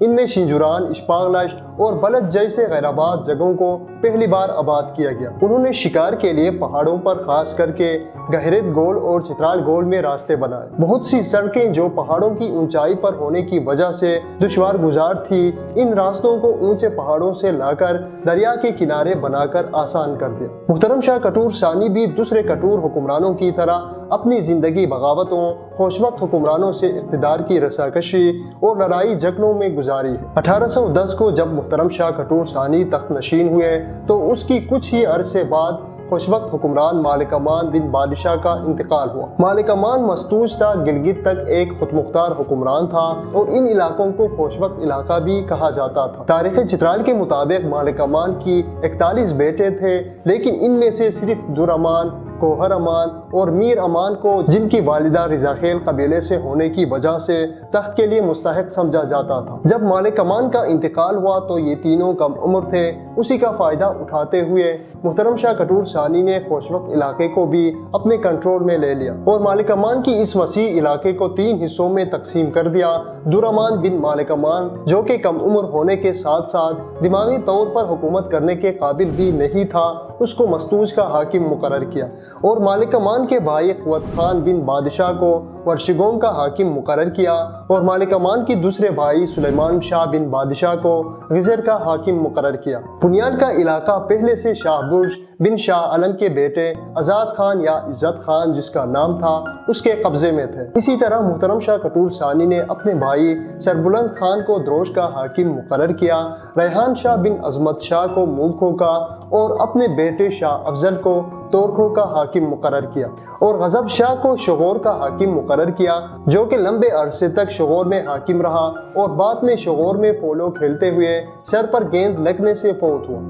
ان میں شنجران، اشپاغلشت اور بلد جیسے غیر آباد جگہوں کو پہلی بار آباد کیا گیا۔ انہوں نے شکار کے لیے پہاڑوں پر خاص کر کے گہریت گول اور چترال گول میں راستے بنائے۔ بہت سی سڑکیں جو پہاڑوں کی اونچائی پر ہونے کی وجہ سے دشوار گزار تھی، ان راستوں کو اونچے پہاڑوں سے لا کر دریا کے کنارے بنا کر آسان کر دیا۔ محترم شاہ کٹور ثانی بھی دوسرے کٹور حکمرانوں کی طرح اپنی زندگی بغاوتوں، خوش وقت حکمرانوں سے اقتدار کی رساکشی اور لڑائی جھگڑوں میں گزاری ہے۔ 1810 کو جب محترم شاہ کٹور ثانی تخت نشین ہوئے تو اس کی کچھ ہی عرصے بعد خوش وقت حکمران مالک امان بن بادشاہ کا انتقال ہوا۔ مالک امان مستوج تا گلگت تک ایک خود مختار حکمران تھا اور ان علاقوں کو خوش وقت علاقہ بھی کہا جاتا تھا۔ تاریخ چترال کے مطابق مالک امان کی 41 بیٹے تھے، لیکن ان میں سے صرف در امان، کوہر امان اور میر امان کو، جن کی والدہ رضا خیل قبیلے سے ہونے کی وجہ سے تخت کے لیے مستحق سمجھا جاتا تھا۔ جب مالک امان کا انتقال ہوا تو یہ تینوں کم عمر تھے۔ اسی کا فائدہ اٹھاتے ہوئے محترم شاہ کٹور ثانی نے خوش وقت علاقے کو بھی اپنے کنٹرول میں لے لیا اور مالک امان کی اس وسیع علاقے کو 3 حصوں میں تقسیم کر دیا۔ در امان بن مالک امان، جو کہ کم عمر ہونے کے ساتھ ساتھ دماغی طور پر حکومت کرنے کے قابل بھی نہیں تھا، اس کو مستوج کا حاکم مقرر کیا اور مالک امان کے بھائی قوت خان بن بادشاہ کو ورشگوم کا حاکم مقرر کیا اور مالک امان کی دوسرے بھائی سلیمان شاہ بن بادشاہ کو غزر کا حاکم مقرر کیا۔ بنیاد کا علاقہ پہلے سے شاہ برج بن شاہ عالم کے بیٹے آزاد خان یا عزت خان، جس کا نام تھا، اس کے قبضے میں تھے۔ اسی طرح محترم شاہ کٹور ثانی نے اپنے بھائی سربلند خان کو دروش کا حاکم مقرر کیا، ریحان شاہ بن عظمت شاہ کو مولکھو کا اور اپنے بیٹے شاہ افضل کو تورکھو کا حاکم مقرر کیا اور غضب شاہ کو شغور کا حاکم مقرر کیا، جو کہ لمبے عرصے تک شغور میں حاکم رہا اور بعد میں شغور میں پولو کھیلتے ہوئے سر پر گیند لگنے سے فوت ہوا۔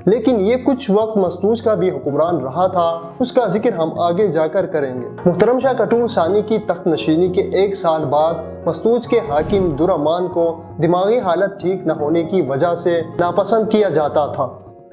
لیکن یہ کچھ وقت مستوج کا بھی حکمران رہا تھا، اس کا ذکر ہم آگے جا کر کریں گے۔ محترم شاہ کٹور ثانی کی تخت نشینی کے 1 سال بعد مستوج کے حاکم در امان کو دماغی حالت ٹھیک نہ ہونے کی وجہ سے ناپسند کیا جاتا تھا۔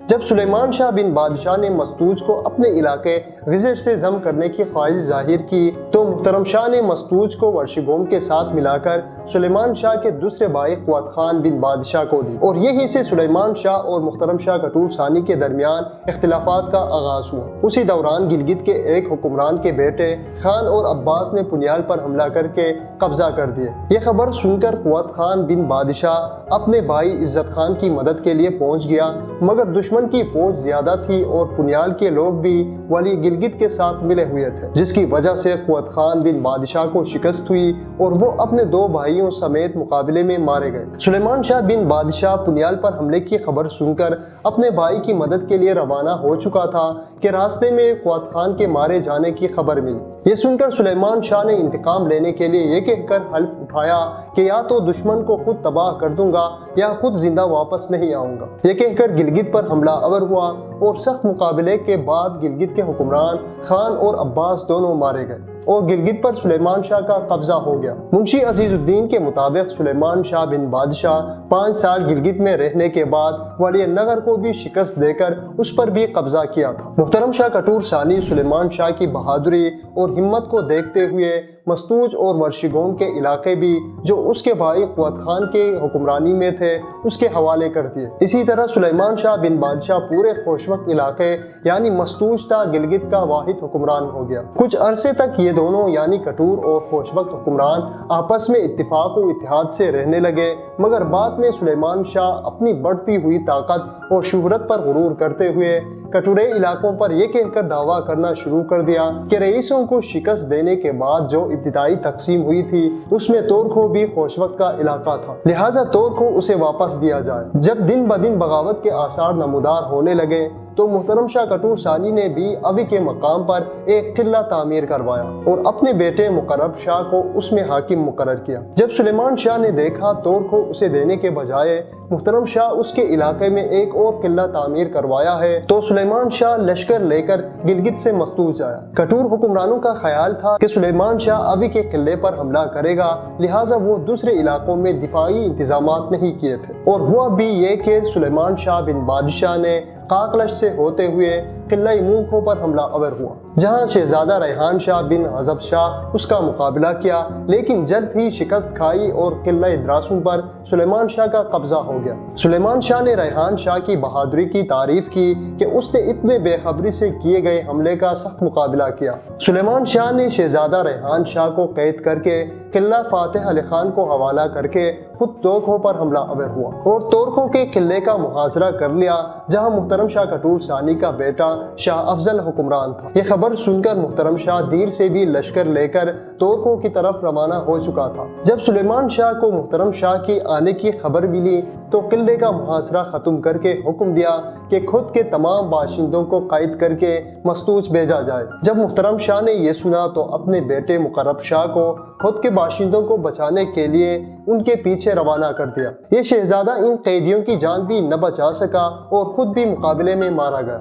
جب سلیمان شاہ بن بادشاہ نے مستوج کو اپنے علاقے غزر سے ضم کرنے کی خواہش ظاہر کی تو محترم شاہ نے مستوج کو ورشگوم کے ساتھ ملا کر سلیمان شاہ کے دوسرے بھائی قوت خان بن بادشاہ کو دی اور یہیں سے سلیمان شاہ اور محترم شاہ کٹور ثانی کے درمیان اختلافات کا آغاز ہوا۔ اسی دوران گلگت کے ایک حکمران کے بیٹے خان اور عباس نے پنیال پر حملہ کر کے قبضہ کر دیے۔ یہ خبر سن کر قوت خان بن بادشاہ اپنے بھائی عزت خان کی مدد کے لیے پہنچ گیا، مگر دشمن کی فوج زیادہ تھی اور پنیال کے لوگ بھی ولی گلگت کے ساتھ ملے ہوئے تھے، جس کی وجہ سے قوت خان بن بادشاہ کو شکست ہوئی اور وہ اپنے 2 بھائیوں سمیت مقابلے میں مارے گئے۔ سلیمان شاہ بن بادشاہ پنیال پر حملے کی خبر سن کر اپنے بھائی کی مدد کے لیے روانہ ہو چکا تھا کہ راستے میں قوت خان کے مارے جانے کی خبر ملی۔ یہ سن کر سلیمان شاہ نے انتقام لینے کے لیے یہ کہہ کر حلف اٹھایا کہ یا تو دشمن کو خود تباہ کر دوں گا یا خود زندہ واپس نہیں آؤں گا۔ یہ کہہ کر گلگت پر حملہ آور ہوا اور سخت مقابلے کے بعد گلگت کے حکمران خان اور عباس دونوں مارے گئے اور گلگت پر سلیمان شاہ کا قبضہ ہو گیا۔ منشی عزیز الدین کے مطابق سلیمان شاہ بن بادشاہ 5 سال گلگت میں رہنے کے بعد ولی نگر کو بھی شکست دے کر اس پر بھی قبضہ کیا تھا۔ محترم شاہ کٹور ثانی سلیمان شاہ کی بہادری اور ہمت کو دیکھتے ہوئے مستوج اور ورشگوم کے علاقے بھی جو اس کے بھائی قوت خان کے حکمرانی میں تھے اس کے حوالے کر دیے۔ اسی طرح سلیمان شاہ بن بادشاہ پورے خوش وقت علاقے یعنی مستوج تا گلگت کا واحد حکمران ہو گیا۔ کچھ عرصے تک یہ دونوں یعنی کٹور اور خوش وقت حکمران آپس میں اتفاق و اتحاد سے رہنے لگے، مگر بعد میں سلیمان شاہ اپنی بڑھتی ہوئی طاقت اور شہرت پر غرور کرتے ہوئے کٹورے علاقوں پر یہ کہہ کر دعویٰ کرنا شروع کر دیا کہ رئیسوں کو شکست دینے کے بعد جو ابتدائی تقسیم ہوئی تھی اس میں تورکھو بھی خوش وقت کا علاقہ تھا، لہٰذا تورکھو اسے واپس دیا جائے۔ جب دن بدن بغاوت کے آثار نمودار ہونے لگے تو محترم شاہ کٹور ثانی نے بھی اوی کے مقام پر ایک قلعہ تعمیر کروایا اور اپنے بیٹے مقرب شاہ کو اس میں حاکم مقرر کیا۔ جب سلیمان شاہ نے دیکھا تورکھو اسے دینے کے بجائے محترم شاہ اس کے علاقے میں ایک اور قلعہ تعمیر کروایا ہے تو سلیمان شاہ لشکر لے کر گلگت سے مستوج آیا۔ کٹور حکمرانوں کا خیال تھا کہ سلیمان شاہ اوی کے قلعے پر حملہ کرے گا، لہٰذا وہ دوسرے علاقوں میں دفاعی انتظامات نہیں کیے تھے اور ہوا بھی یہ کہ سلیمان شاہ بن بادشاہ نے کاکلش سے ہوتے ہوئے قلعہ مولکھو پر حملہ آور ہوا، جہاں شہزادہ ریحان شاہ بن غضب شاہ اس کا مقابلہ کیا، لیکن جلد ہی شکست کھائی اور قلعہ دراسون پر سلیمان شاہ کا قبضہ ہو گیا۔ سلیمان شاہ نے ریحان شاہ کی بہادری کی تعریف کی کہ اس نے اتنے بے خبری سے کیے گئے حملے کا سخت مقابلہ کیا۔ سلیمان شاہ نے شہزادہ ریحان شاہ کو قید کر کے قلعہ فاتح علی خان کو حوالہ کر کے خود تورکھو پر حملہ آور ہوا اور تورکھو کے قلعے کا محاصرہ کر لیا، جہاں محترم شاہ کٹور ثانی کا بیٹا شاہ افضل حکمران تھا۔ یہ خبر سن کر محترم شاہ دیر سے بھی لشکر لے کر تورکھو کی طرف روانہ ہو چکا تھا۔ جب سلیمان شاہ کو محترم شاہ کی آنے کی خبر ملی تو قلعے کا محاصرہ ختم کر کے حکم دیا کہ خود کے تمام باشندوں کو قید کر کے مستوج بھیجا جائے۔ جب محترم شاہ نے یہ سنا تو اپنے بیٹے مقرب شاہ کو خود کے باشندوں کو بچانے کے لیے ان کے پیچھے روانہ کر دیا۔ یہ شہزادہ ان قیدیوں کی جان بھی نہ بچا سکا اور خود بھی مقابلے میں مارا گیا۔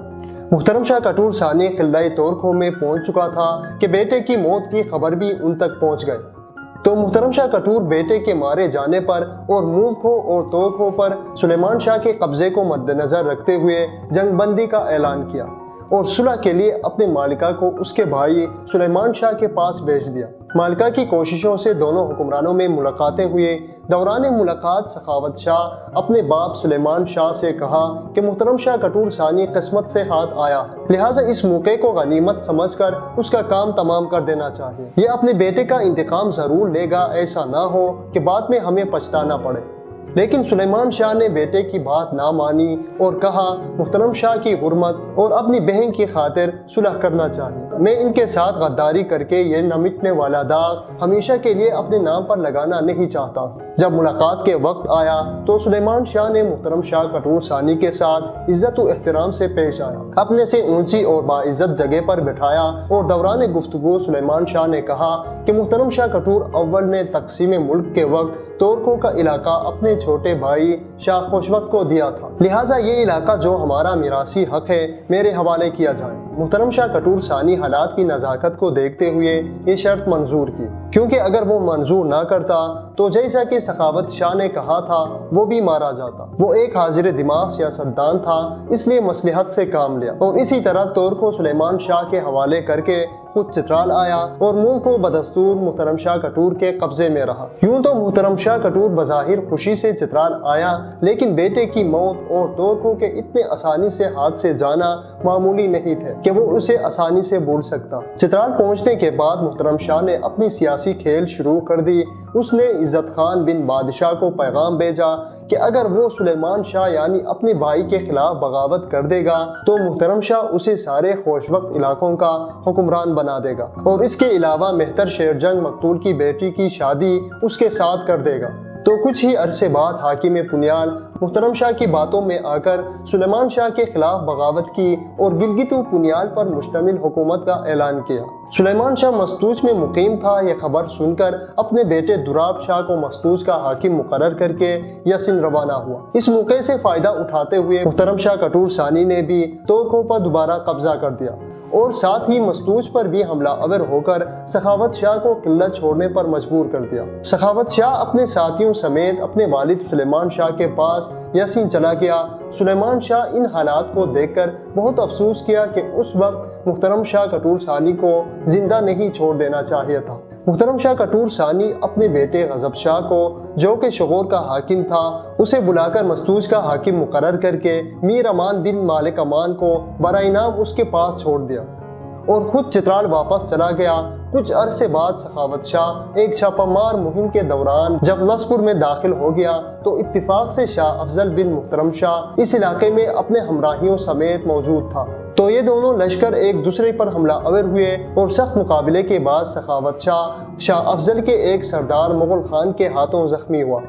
محترم شاہ کٹور ثانی قلعہ تورکھو میں پہنچ چکا تھا کہ بیٹے کی موت کی خبر بھی ان تک پہنچ گئی، تو محترم شاہ کٹور بیٹے کے مارے جانے پر اور مولکھو اور تورکھو پر سلیمان شاہ کے قبضے کو مد نظر رکھتے ہوئے جنگ بندی کا اعلان کیا اور صلح کے لیے اپنے مالکہ کو اس کے بھائی سلیمان شاہ کے پاس بھیج دیا۔ مالکہ کی کوششوں سے دونوں حکمرانوں میں ملاقاتیں ہوئے۔ دوران ملاقات سخاوت شاہ اپنے باپ سلیمان شاہ سے کہا کہ محترم شاہ کٹور ثانی قسمت سے ہاتھ آیا ہے، لہٰذا اس موقع کو غنیمت سمجھ کر اس کا کام تمام کر دینا چاہیے۔ یہ اپنے بیٹے کا انتقام ضرور لے گا، ایسا نہ ہو کہ بعد میں ہمیں پچھتانا پڑے۔ لیکن سلیمان شاہ نے بیٹے کی بات نہ مانی اور کہا محترم شاہ کی حرمت اور اپنی بہن کی خاطر صلح کرنا چاہیے۔ میں ان کے ساتھ غداری کر کے یہ نہ مٹنے والا داغ ہمیشہ کے لیے اپنے نام پر لگانا نہیں چاہتا۔ جب ملاقات کے وقت آیا تو سلیمان شاہ نے محترم شاہ کٹور ثانی کے ساتھ عزت و احترام سے پیش آیا، اپنے سے اونچی اور باعزت جگہ پر بٹھایا اور دوران گفتگو سلیمان شاہ نے کہا کہ محترم شاہ کٹور اول نے تقسیم ملک کے وقت تورکھو کا علاقہ اپنے چھوٹے بھائی شاہ خوشوقت کو دیا تھا، لہٰذا یہ علاقہ جو ہمارا میراثی حق ہے میرے حوالے کیا جائے۔ محترم شاہ کٹور ثانی حالات کی نزاکت کو دیکھتے ہوئے یہ شرط منظور کی، کیونکہ اگر وہ منظور نہ کرتا تو جیسا کہ سخاوت شاہ نے کہا تھا وہ بھی مارا جاتا۔ وہ ایک حاضر دماغ سیاستدان تھا، اس لیے مصلحت سے کام لیا اور اسی طرح تورکھو سلیمان شاہ کے حوالے کر کے خود چترال آیا اور ملک کو بدستور محترم شاہ کٹور کے قبضے میں رہا۔ یوں تو محترم شاہ کٹور بظاہر خوشی سے چترال آیا، لیکن بیٹے کی موت اور تورکھو کے اتنے آسانی سے ہاتھ سے جانا معمولی نہیں تھے کہ وہ اسے آسانی سے بھول سکتا۔ چترال پہنچنے کے بعد محترم شاہ نے اپنی سیاسی کھیل شروع کر دی۔ اس نے عزت خان بن بادشاہ کو پیغام بھیجا کہ اگر وہ سلیمان شاہ یعنی اپنے بھائی کے خلاف بغاوت کر دے گا تو محترم شاہ اسے سارے خوش وقت علاقوں کا حکمران بنا دے گا اور اس کے علاوہ مہتر شیر جنگ مقتول کی بیٹی کی شادی اس کے ساتھ کر دے گا۔ تو کچھ ہی عرصے بعد حاکم پنیال محترم شاہ کی باتوں میں آ کر سلیمان شاہ کے خلاف بغاوت کی اور گلگت و پنیال پر مشتمل حکومت کا اعلان کیا۔ سلیمان شاہ مستوج میں مقیم تھا۔ یہ خبر سن کر اپنے بیٹے دراب شاہ کو مستوج کا حاکم مقرر کر کے یسن روانہ ہوا۔ اس موقع سے فائدہ اٹھاتے ہوئے محترم شاہ کٹور ثانی نے بھی تورکھو پر دوبارہ قبضہ کر دیا اور ساتھ ہی مستوج پر بھی حملہ آور ہو کر سخاوت شاہ کو قلعہ چھوڑنے پر مجبور کر دیا۔ سخاوت شاہ اپنے ساتھیوں سمیت اپنے والد سلیمان شاہ کے پاس یسین چلا گیا۔ سلیمان شاہ ان حالات کو دیکھ کر بہت افسوس کیا کہ اس وقت محترم شاہ کٹور ثانی کو زندہ نہیں چھوڑ دینا چاہیے تھا۔ محترم شاہ کٹور ثانی اپنے بیٹے غضب شاہ کو، جو کہ شغور کا حاکم تھا، اسے بلا کر مستوج کا حاکم مقرر کر کے میر امان بن مالک امان کو برائے نام اس کے پاس چھوڑ دیا اور خود چترال واپس چلا گیا۔ کچھ عرصے بعد سخاوت شاہ ایک چھاپہ مار مہم کے دوران جب لسپور میں داخل ہو گیا تو اتفاق سے شاہ افضل بن محترم شاہ اس علاقے میں اپنے ہمراہیوں سمیت موجود تھا، تو یہ دونوں لشکر ایک دوسرے پر حملہ آور ہوئے اور سخت مقابلے کے بعد سخاوت شاہ افضل کے ایک سردار مغل خان کے ہاتھوں زخمی ہوا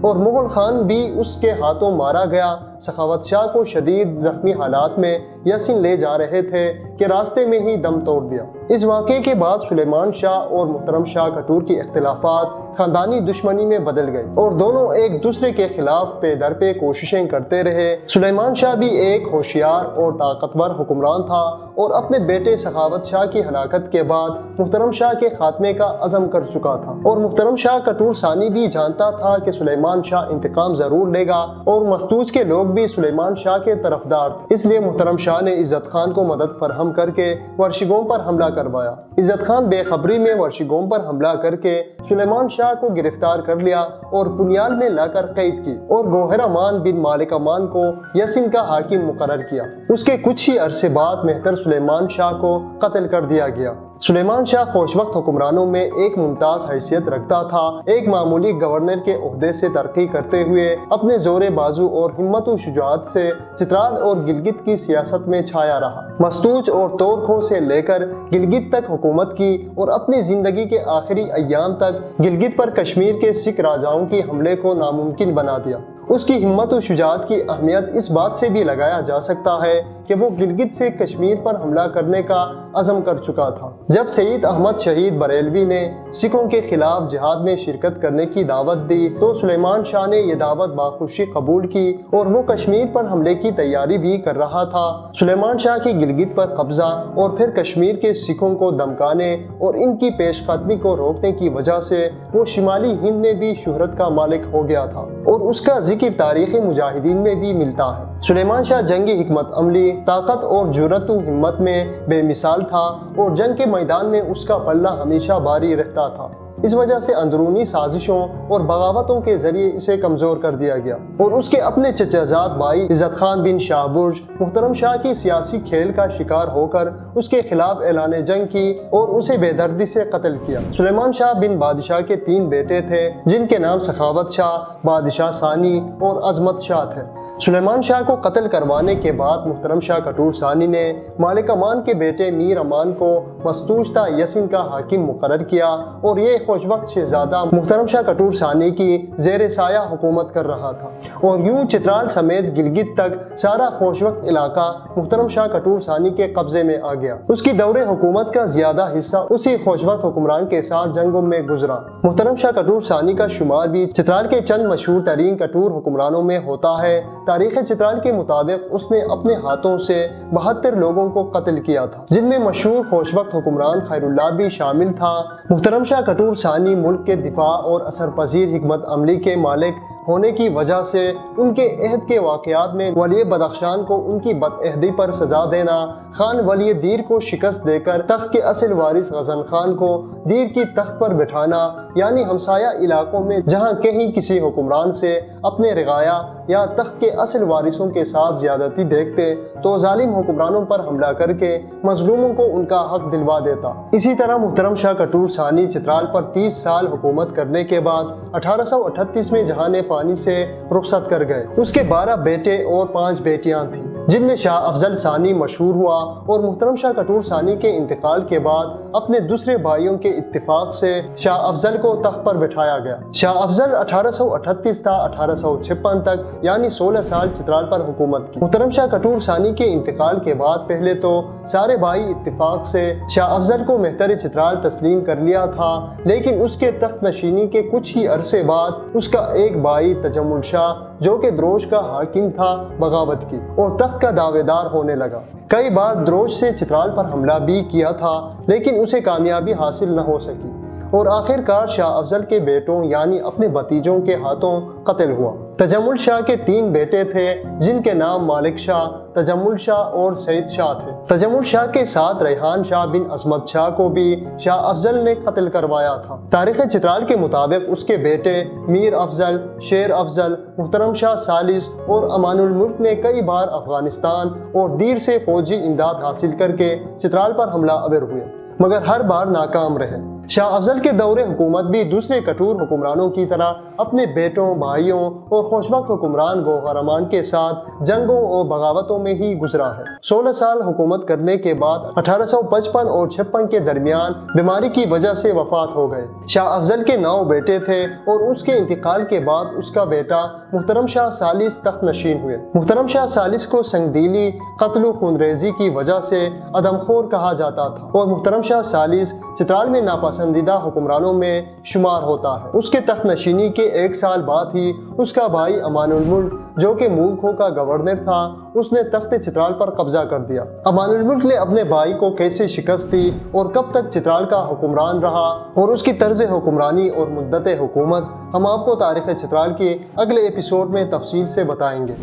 اور مغل خان بھی اس کے ہاتھوں مارا گیا۔ سخاوت شاہ کو شدید زخمی حالات میں یسن لے جا رہے تھے کہ راستے میں ہی دم توڑ دیا۔ اس واقعے کے بعد سلیمان شاہ اور محترم شاہ کٹور کی اختلافات خاندانی دشمنی میں بدل گئی اور دونوں ایک دوسرے کے خلاف پے در پے کوششیں کرتے رہے۔ سلیمان شاہ بھی ایک ہوشیار اور طاقتور حکمران تھا اور اپنے بیٹے سخاوت شاہ کی ہلاکت کے بعد محترم شاہ کے خاتمے کا عزم کر چکا تھا اور محترم شاہ کٹور ثانی بھی جانتا تھا کہ سلیمان شاہ انتقام ضرور لے گا اور مستوج کے لوگ لوگ بھی سلیمان شاہ کے طرفدار تھے، اس لیے محترم شاہ نے عزت خان کو مدد فراہم کر کے ورشیگوم پر حملہ کروایا۔ عزت خان بے خبری میں ورشیگوم پر حملہ کر کے سلیمان شاہ کو گرفتار کر لیا اور پنیال میں لا کر قید کی اور گوہر امان بن مالک امان کو یسن کا حاکم مقرر کیا۔ اس کے کچھ ہی عرصے بعد مہتر سلیمان شاہ کو قتل کر دیا گیا۔ سلیمان شاہ خوش وقت حکمرانوں میں ایک ممتاز حیثیت رکھتا تھا، ایک معمولی گورنر کے عہدے سے ترقی کرتے ہوئے اپنے زور بازو اور ہمت و شجاعت سے چترال اور گلگت کی سیاست میں چھایا رہا۔ مستوج اور تورخو سے لے کر گلگت تک حکومت کی اور اپنی زندگی کے آخری ایام تک گلگت پر کشمیر کے سکھ راجاؤں کی حملے کو ناممکن بنا دیا۔ اس کی ہمت و شجاعت کی اہمیت اس بات سے بھی لگایا جا سکتا ہے کہ وہ گلگت سے کشمیر پر حملہ کرنے کا عزم کر چکا تھا۔ جب سید احمد شہید بریلوی نے سکھوں کے خلاف جہاد میں شرکت کرنے کی دعوت دی تو سلیمان شاہ نے یہ دعوت بخوشی قبول کی اور وہ کشمیر پر حملے کی تیاری بھی کر رہا تھا۔ سلیمان شاہ کی گلگت پر قبضہ اور پھر کشمیر کے سکھوں کو دمکانے اور ان کی پیش قدمی کو روکنے کی وجہ سے وہ شمالی ہند میں بھی شہرت کا مالک ہو گیا تھا اور اس کا ذکر تاریخی مجاہدین میں بھی ملتا ہے۔ سلیمان شاہ جنگی حکمت عملی، طاقت اور جرأت و ہمت میں بے مثال تھا اور جنگ کے میدان میں اس کا پلہ ہمیشہ بھاری رہتا تھا۔ اس وجہ سے اندرونی سازشوں اور بغاوتوں کے ذریعے اسے کمزور کر دیا گیا اور اس کے اپنے چچا زاد بھائی عزت خان بن شاہ برج محترم شاہ کی سیاسی کھیل کا شکار ہو کر اس کے خلاف اعلان جنگ کی اور اسے بے دردی سے قتل کیا۔ سلیمان شاہ بن بادشاہ کے 3 بیٹے تھے جن کے نام سخاوت شاہ، بادشاہ ثانی اور عظمت شاہ تھے۔ سلیمان شاہ کو قتل کروانے کے بعد محترم شاہ کٹور ثانی نے مالک امان کے بیٹے میر امان کو مستوج یسن کا حاکم مقرر کیا اور یہ خوش وقت شہزادہ محترم شاہ کٹور ثانی کی زیر سایہ حکومت کر رہا تھا اور یوں چترال سمیت گلگت تک سارا خوش وقت علاقہ محترم شاہ کٹور ثانی کے قبضے میں آ گیا۔ اس کی دور حکومت کا زیادہ حصہ اسی خوش وقت حکمران کے ساتھ جنگوں میں گزرا۔ محترم شاہ کٹور ثانی کا شمار بھی چترال کے چند مشہور ترین کٹور حکمرانوں میں ہوتا ہے۔ تاریخ چترال کے مطابق اس نے اپنے ہاتھوں سے 72 لوگوں کو قتل کیا تھا جن میں مشہور خوش وقت حکمران خیر اللہ بھی شامل تھا۔ محترم شاہ کٹور ثانی ملک کے دفاع اور اثر پذیر حکمت عملی کے مالک ہونے کی وجہ سے ان کے عہد کے واقعات میں ولی بدخشان کو ان کی بدعہدی پر سزا دینا، خان ولی دیر کو شکست دے کر تخت کے اصل وارث غزن خان کو دیر کی تخت پر بٹھانا، یعنی ہمسایہ علاقوں میں جہاں کہیں کسی حکمران سے اپنے رعایا یا تخت کے اصل وارثوں کے ساتھ زیادتی دیکھتے تو ظالم حکمرانوں پر حملہ کر کے مظلوموں کو ان کا حق دلوا دیتا۔ اسی طرح محترم شاہ کٹور ثانی چترال پر 30 سال حکومت کرنے کے بعد 1838 میں جہان فانی سے رخصت کر گئے۔ اس کے 12 بیٹے اور 5 بیٹیاں تھیں جن میں شاہ افضل ثانی مشہور ہوا اور محترم شاہ کٹور ثانی کے انتقال کے بعد اپنے دوسرے بھائیوں کے اتفاق سے شاہ افضل کو تخت پر بٹھایا گیا۔ شاہ افضل 1838 تا 1856 تک یعنی 16 سال چترال پر حکومت کی۔ محترم شاہ کٹور ثانی کے انتقال کے بعد پہلے تو سارے بھائی اتفاق سے شاہ افضل کو مہتر چترال تسلیم کر لیا تھا، لیکن اس کے تخت نشینی کے کچھ ہی عرصے بعد اس کا ایک بھائی تجمل شاہ جو کہ دروش کا حاکم تھا بغاوت کی اور تخت کا دعوے دار ہونے لگا۔ کئی بار دروش سے چترال پر حملہ بھی کیا تھا لیکن اسے کامیابی حاصل نہ ہو سکی اور آخر کار شاہ افضل کے بیٹوں یعنی اپنے بھتیجوں کے ہاتھوں قتل ہوا۔ تجمل شاہ کے 3 بیٹے تھے جن کے نام مالک شاہ، تجمل شاہ اور سعید شاہ تھے۔ تجمل شاہ کے ساتھ ریحان شاہ بن عصمت شاہ کو بھی شاہ افضل نے قتل کروایا تھا۔ تاریخ چترال کے مطابق اس کے بیٹے میر افضل، شیر افضل، محترم شاہ ثالث اور امان الملک نے کئی بار افغانستان اور دیر سے فوجی امداد حاصل کر کے چترال پر حملہ آور ہوئے مگر ہر بار ناکام رہے۔ شاہ افضل کے دور حکومت بھی دوسرے کٹور حکمرانوں کی طرح اپنے بیٹوں، بھائیوں اور خوش وقت حکمران گوہر امان کے ساتھ جنگوں اور بغاوتوں میں ہی گزرا ہے۔ 16 سال حکومت کرنے کے بعد 1855 اور 56 کے درمیان بیماری کی وجہ سے وفات ہو گئے۔ شاہ افضل کے 9 بیٹے تھے اور اس کے انتقال کے بعد اس کا بیٹا محترم شاہ ثالث تخت نشین ہوئے۔ محترم شاہ ثالث کو سنگدلی، قتل و خونریزی کی وجہ سے عدم خور کہا جاتا تھا اور محترم شاہ ثالث چترال میں ناپسندیدہ حکمرانوں میں شمار ہوتا ہے۔ اس کے تخت نشینی کے 1 سال بعد ہی اس کا بھائی امان الملک جو کہ مولکھو کا گورنر تھا اس نے تخت چترال پر قبضہ کر دیا۔ امان الملک نے اپنے بھائی کو کیسے شکست دی اور کب تک چترال کا حکمران رہا اور اس کی طرز حکمرانی اور مدت حکومت ہم آپ کو تاریخ چترال کے اگلے ایپیسوڈ میں تفصیل سے بتائیں گے۔